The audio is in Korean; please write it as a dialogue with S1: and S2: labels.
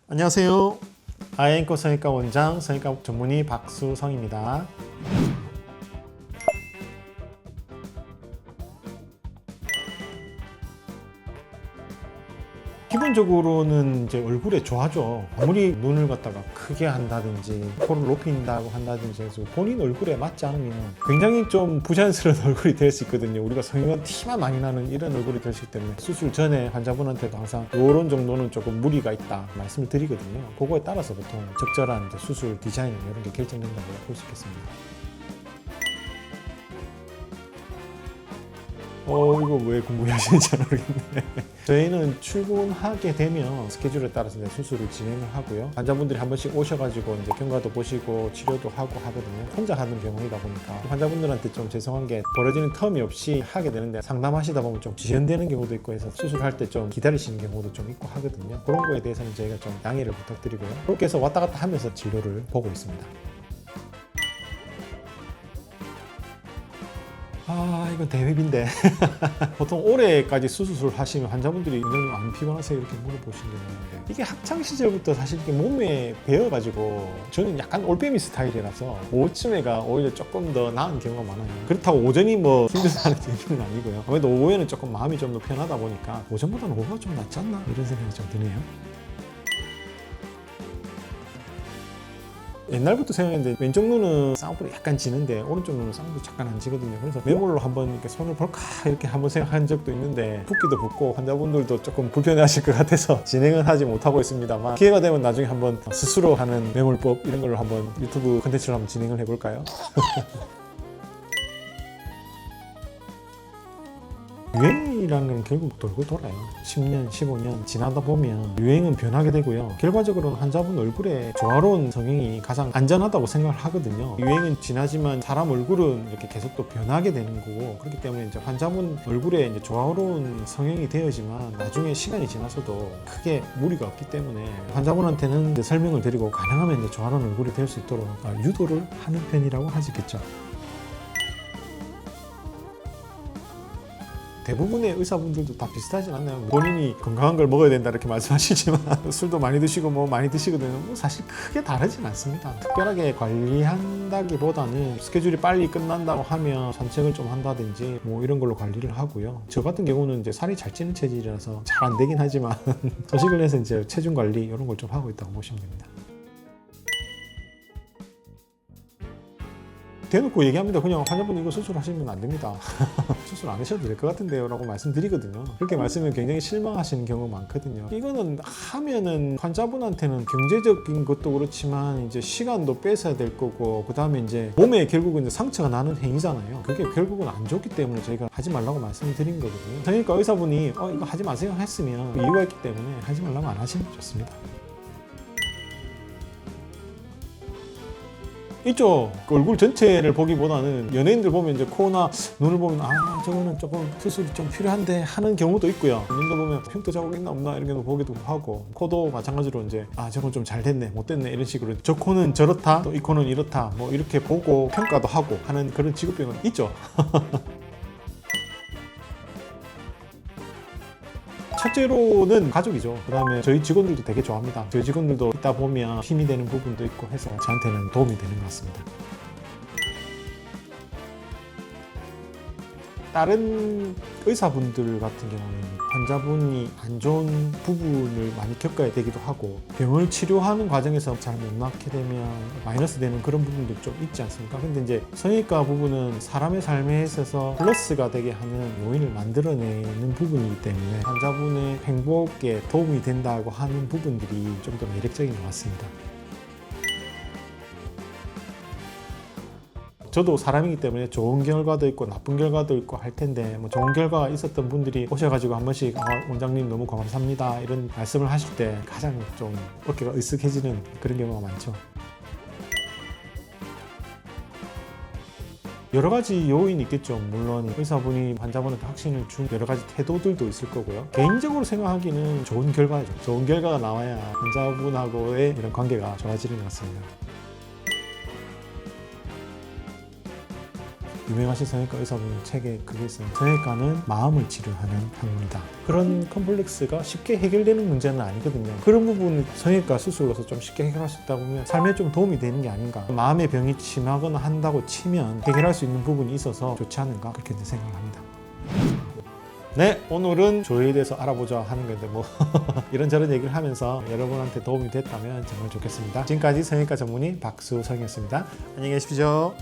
S1: 안녕하세요. 아이앵커 성형외과 원장, 성형외과 전문의 박수성입니다. 기본적으로는 이제 얼굴에 좋아져. 아무리 눈을 갖다가 크게 한다든지 코를 높인다고 한다든지 해서 본인 얼굴에 맞지 않으면 굉장히 좀 부자연스러운 얼굴이 될 수 있거든요. 우리가 성형은 티만 많이 나는 이런 얼굴이 될 수 있기 때문에 수술 전에 환자분한테도 항상 이런 정도는 조금 무리가 있다 말씀을 드리거든요. 그거에 따라서 보통 적절한 이제 수술 디자인 이런 게 결정된다고 볼 수 있겠습니다. 이거 왜 궁금해하시는지 모르겠네. 저희는 출근하게 되면 스케줄에 따라서 이제 수술을 진행을 하고요. 환자분들이 한 번씩 오셔가지고 이제 경과도 보시고 치료도 하고 하거든요. 혼자 하는 경우이다 보니까 환자분들한테 좀 죄송한 게 벌어지는 텀이 없이 하게 되는데 상담하시다 보면 좀 지연되는 경우도 있고 해서 수술할 때 좀 기다리시는 경우도 좀 있고 하거든요. 그런 거에 대해서는 저희가 좀 양해를 부탁드리고요. 그렇게 해서 왔다 갔다 하면서 진료를 보고 있습니다. 이건 대회비인데 보통 올해까지 수술을 하시면 환자분들이 원장님 안 피곤하세요? 이렇게 물어보시는 경우가 있는데 이게 학창 시절부터 사실 이렇게 몸에 배어가지고 저는 약간 올빼미 스타일이라서 오후쯤에가 오히려 조금 더 나은 경우가 많아요. 그렇다고 오전이 뭐 힘들다는 얘기는 아니고요. 아무래도 오후에는 조금 마음이 좀 더 편하다 보니까 오전보다는 오후가 좀 낫지 않나 이런 생각이 좀 드네요. 옛날부터 생각했는데 왼쪽 눈은 쌍꺼풀이 약간 지는데 오른쪽 눈은 쌍꺼풀이 잠깐 안 지거든요. 그래서 매몰로 한번 이렇게 손을 볼까 이렇게 한번 생각한 적도 있는데 붓기도 붓고 환자분들도 조금 불편해하실 것 같아서 진행은 하지 못하고 있습니다만 기회가 되면 나중에 한번 스스로 하는 매몰법 이런 걸로 한번 유튜브 컨텐츠를 한번 진행을 해볼까요? 유행이라는 건 결국 돌고 돌아요. 10년, 15년 지나다 보면 유행은 변하게 되고요. 결과적으로는 환자분 얼굴에 조화로운 성형이 가장 안전하다고 생각을 하거든요. 유행은 지나지만 사람 얼굴은 이렇게 계속 또 변하게 되는 거고 그렇기 때문에 이제 환자분 얼굴에 이제 조화로운 성형이 되어지만 나중에 시간이 지나서도 크게 무리가 없기 때문에 환자분한테는 이제 설명을 드리고 가능하면 이제 조화로운 얼굴이 될 수 있도록 유도를 하는 편이라고 하시겠죠. 대부분의 의사분들도 다 비슷하진 않나요? 본인이 건강한 걸 먹어야 된다 이렇게 말씀하시지만 술도 많이 드시고 뭐 많이 드시거든요. 사실 크게 다르진 않습니다. 특별하게 관리한다기보다는 스케줄이 빨리 끝난다고 하면 산책을 좀 한다든지 뭐 이런 걸로 관리를 하고요. 저 같은 경우는 이제 살이 잘 찌는 체질이라서 잘 안 되긴 하지만 서식을 해서 이제 체중 관리 이런 걸 좀 하고 있다고 보시면 됩니다. 대놓고 얘기합니다. 그냥 환자분 이거 수술하시면 안 됩니다. 수술 안 하셔도 될 것 같은데요 라고 말씀드리거든요. 그렇게 말씀을 굉장히 실망하시는 경우가 많거든요. 이거는 하면은 환자분한테는 경제적인 것도 그렇지만 이제 시간도 뺏어야 될 거고 그 다음에 이제 몸에 결국은 이제 상처가 나는 행위잖아요. 그게 결국은 안 좋기 때문에 저희가 하지 말라고 말씀을 드린 거거든요. 그러니까 의사분이 이거 하지 마세요 했으면 이유가 있기 때문에 하지 말라고 안 하시면 좋습니다. 있죠. 그 얼굴 전체를 보기보다는 연예인들 보면 이제 코나 눈을 보면 저거는 조금 수술이 좀 필요한데 하는 경우도 있고요. 연예인들 보면 흉터 자국 있나 없나 이런 거 보기도 하고 코도 마찬가지로 이제 저건 좀 잘 됐네 못 됐네 이런 식으로 저 코는 저렇다 또 이 코는 이렇다 뭐 이렇게 보고 평가도 하고 하는 그런 직업병은 있죠. 첫째로는 가족이죠. 그 다음에 저희 직원들도 되게 좋아합니다. 저희 직원들도 있다 보면 힘이 되는 부분도 있고 해서 저한테는 도움이 되는 것 같습니다. 다른 의사분들 같은 경우는 환자분이 안 좋은 부분을 많이 겪어야 되기도 하고 병을 치료하는 과정에서 잘 못 낫게 되면 마이너스 되는 그런 부분도 좀 있지 않습니까? 근데 이제 성형외과 부분은 사람의 삶에 있어서 플러스가 되게 하는 요인을 만들어내는 부분이기 때문에 환자분의 행복에 도움이 된다고 하는 부분들이 좀 더 매력적인 것 같습니다. 저도 사람이기 때문에 좋은 결과도 있고 나쁜 결과도 있고 할 텐데 뭐 좋은 결과가 있었던 분들이 오셔가지고 한 번씩 원장님 너무 감사합니다 이런 말씀을 하실 때 가장 좀 어깨가 으쓱해지는 그런 경우가 많죠. 여러 가지 요인이 있겠죠. 물론 의사분이 환자분한테 확신을 준 여러 가지 태도들도 있을 거고요. 개인적으로 생각하기는 좋은 결과죠. 좋은 결과가 나와야 환자분하고의 이런 관계가 좋아지는 것 같습니다. 유명하신 성형외과 의사분 책에 그게 있어요. 성형외과는 마음을 치료하는 학문이다. 그런 컴플렉스가 쉽게 해결되는 문제는 아니거든요. 그런 부분을 성형외과 수술로서 좀 쉽게 해결할 수 있다 보면 삶에 좀 도움이 되는 게 아닌가. 마음의 병이 심하거나 한다고 치면 해결할 수 있는 부분이 있어서 좋지 않은가 그렇게 생각을 합니다. 네, 오늘은 조회에 대해서 알아보자 하는 건데 뭐 이런저런 얘기를 하면서 여러분한테 도움이 됐다면 정말 좋겠습니다. 지금까지 성형외과 전문의 박수성이었습니다. 안녕히 계십시오.